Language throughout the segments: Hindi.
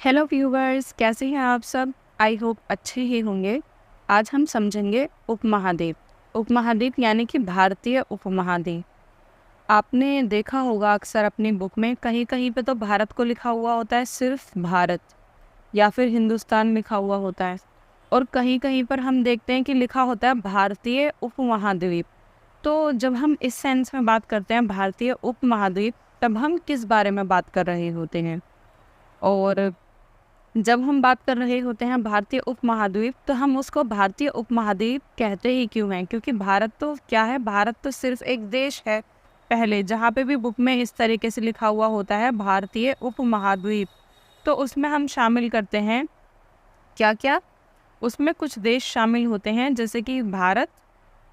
हेलो व्यूवर्स, कैसे हैं आप सब। आई होप अच्छे ही होंगे। आज हम समझेंगे उपमहाद्वीप। उपमहाद्वीप यानी कि भारतीय उपमहाद्वीप। आपने देखा होगा अक्सर अपनी बुक में कहीं कहीं पे तो भारत को लिखा हुआ होता है, सिर्फ भारत, या फिर हिंदुस्तान लिखा हुआ होता है। और कहीं कहीं पर हम देखते हैं कि लिखा होता है भारतीय उपमहाद्वीप। तो जब हम इस सेंस में बात करते हैं भारतीय उपमहाद्वीप, तब हम किस बारे में बात कर रहे होते हैं। और जब हम बात कर रहे होते हैं भारतीय उपमहाद्वीप, तो हम उसको भारतीय उपमहाद्वीप कहते ही क्यों हैं, क्योंकि भारत तो क्या है, भारत तो सिर्फ एक देश है। पहले जहाँ पे भी बुक में इस तरीके से लिखा हुआ होता है भारतीय उपमहाद्वीप, तो उसमें हम शामिल करते हैं क्या क्या। उसमें कुछ देश शामिल होते हैं, जैसे कि Bharat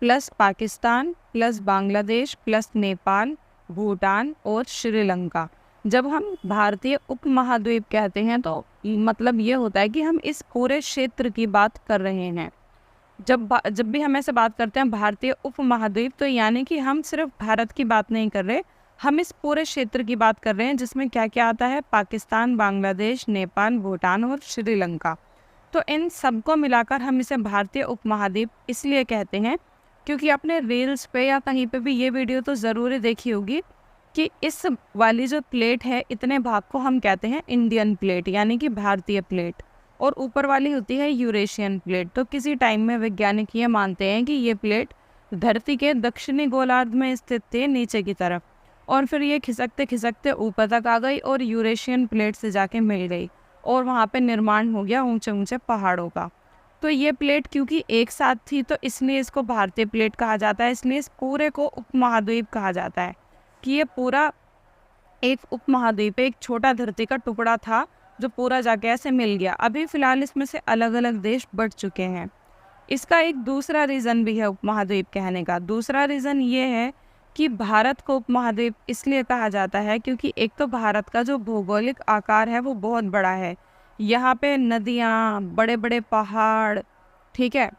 plus Pakistan plus Bangladesh plus Nepal, Bhutan और श्रीलंका। जब हम भारतीय उपमहाद्वीप कहते हैं तो मतलब ये होता है कि हम इस पूरे क्षेत्र की बात कर रहे हैं। जब भी हम ऐसे बात करते हैं भारतीय उपमहाद्वीप, तो यानी कि हम सिर्फ भारत की बात नहीं कर रहे, हम इस पूरे क्षेत्र की बात कर रहे हैं, जिसमें क्या क्या आता है, पाकिस्तान, बांग्लादेश, नेपाल, भूटान और श्रीलंका। तो इन सबको मिलाकर हम इसे भारतीय उपमहाद्वीप इसलिए कहते हैं क्योंकि आपने रील्स पे या कहीं पे भी ये वीडियो तो ज़रूर देखी होगी कि इस वाली जो प्लेट है, इतने भाग को हम कहते हैं इंडियन प्लेट यानी कि भारतीय प्लेट, और ऊपर वाली होती है यूरेशियन प्लेट। तो किसी टाइम में वैज्ञानिक ये मानते हैं कि ये प्लेट धरती के दक्षिणी गोलार्ध में स्थित थी, नीचे की तरफ, और फिर ये खिसकते खिसकते ऊपर तक आ गई और यूरेशियन प्लेट से जाके मिल गई, और वहाँ पे निर्माण हो गया ऊंचे ऊंचे पहाड़ों का। तो ये प्लेट क्योंकि एक साथ थी, तो इसलिए इसको भारतीय प्लेट कहा जाता है। इसलिए इस पूरे को उपमहाद्वीप कहा जाता है कि ये पूरा एक उपमहाद्वीप, एक छोटा धरती का टुकड़ा था जो पूरा जाके ऐसे मिल गया। अभी फ़िलहाल इसमें से अलग अलग देश बढ़ चुके हैं। इसका एक दूसरा रीज़न भी है उपमहाद्वीप कहने का। दूसरा रीज़न ये है कि भारत को उपमहाद्वीप इसलिए कहा जाता है क्योंकि एक तो भारत का जो भौगोलिक आकार है वो बहुत बड़ा है। यहाँ पे नदियाँ, बड़े बड़े पहाड़, ठीक है,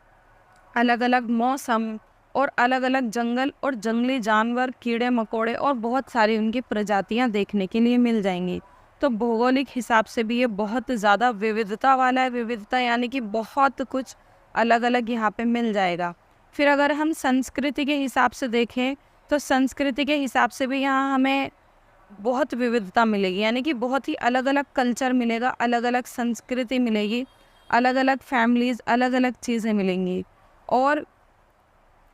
अलग अलग मौसम और अलग अलग जंगल और जंगली जानवर, कीड़े मकोड़े और बहुत सारी उनकी प्रजातियां देखने के लिए मिल जाएंगी। तो भौगोलिक हिसाब से भी ये बहुत ज़्यादा विविधता वाला है। विविधता यानी कि बहुत कुछ अलग अलग यहाँ पे मिल जाएगा। फिर अगर हम संस्कृति के हिसाब से देखें, तो संस्कृति के हिसाब से भी यहाँ हमें बहुत विविधता मिलेगी, यानी कि बहुत ही अलग अलग कल्चर मिलेगा, अलग अलग संस्कृति मिलेगी, अलग अलग फैमिलीज़, अलग अलग चीज़ें मिलेंगी। और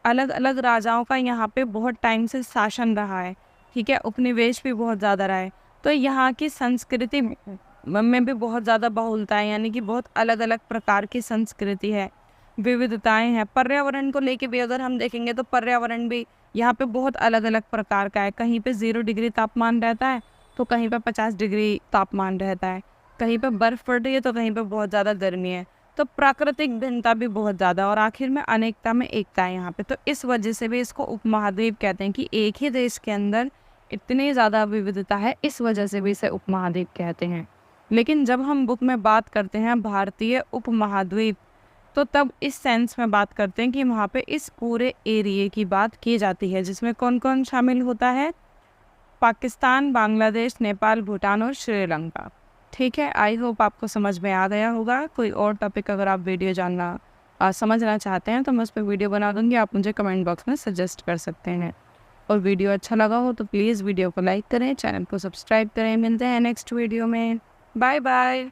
अलग अलग राजाओं का यहाँ पे बहुत टाइम से शासन रहा है, ठीक है, उपनिवेश भी बहुत ज़्यादा रहा है। तो यहाँ की संस्कृति में भी बहुत ज़्यादा बहुलता है, यानी कि बहुत अलग अलग प्रकार की संस्कृति है, विविधताएं हैं। पर्यावरण को लेके भी अगर हम देखेंगे तो पर्यावरण भी यहाँ पे बहुत अलग अलग प्रकार का है। कहीं पे 0 डिग्री तापमान रहता है, तो कहीं पे 50 डिग्री तापमान रहता है, कहीं पे बर्फ़ पड़ रही है तो कहीं पे बहुत ज़्यादा गर्मी है। तो प्राकृतिक भिन्नता भी बहुत ज़्यादा, और आखिर में अनेकता में एकता है यहाँ पे। तो इस वजह से भी इसको उपमहाद्वीप कहते हैं कि एक ही देश के अंदर इतनी ज़्यादा विविधता है, इस वजह से भी इसे उपमहाद्वीप कहते हैं। लेकिन जब हम बुक में बात करते हैं भारतीय उपमहाद्वीप, तो तब इस सेंस में बात करते हैं कि वहाँ पे इस पूरे एरिए की बात की जाती है, जिसमें कौन कौन शामिल होता है, पाकिस्तान, बांग्लादेश, नेपाल, भूटान और श्रीलंका। ठीक है, आई होप आपको समझ में आ गया होगा। कोई और टॉपिक अगर आप वीडियो समझना चाहते हैं तो मैं उस पर वीडियो बना दूंगी, आप मुझे कमेंट बॉक्स में सजेस्ट कर सकते हैं। और वीडियो अच्छा लगा हो तो प्लीज़ वीडियो को लाइक करें, चैनल को सब्सक्राइब करें। मिलते हैं नेक्स्ट वीडियो में। Bye bye.